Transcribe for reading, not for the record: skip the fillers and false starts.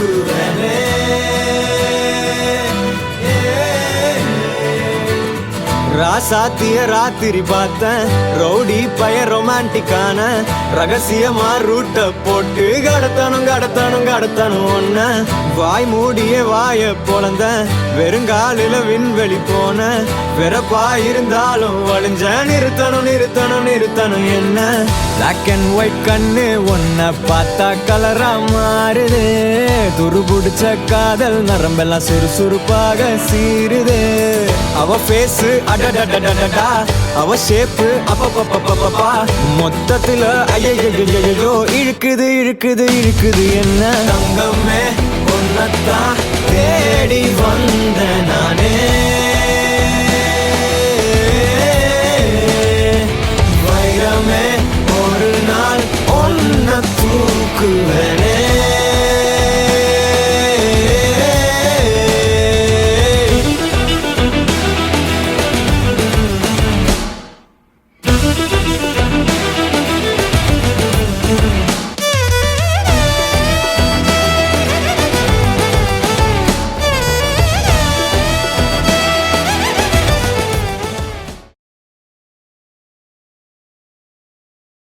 தூக்குவனே ராசாத்திய ராத்திரி பார்த்தேன் ரவுடி பய ரொமான்டிக்கான ரகசியமா ரூட்ட போட்டு கடத்தணும் ஒன்ன வாய் மூடிய வாய பொழந்த வெறுங்காலில விண்வெளி போன வெறப்பா இருந்தாலும் வழிஞ்ச நிறுத்தணும் என்ன பிளாக் அண்ட் ஒயிட் கண்ணு ஒன்ன பார்த்தா கலரா மாறுது துருபுடிச்ச காதல் நரம்பெல்லாம் சுறுசுறுப்பாக சீருது அவ பேசு அடடடடடா அவ ஷேப்பு அப்பப்பப்பப்பப்பா மொத்தத்துல ஐயோ இழுக்குது என்ன தங்கமே ஒன்னத்தான் தேடி வந்த நானே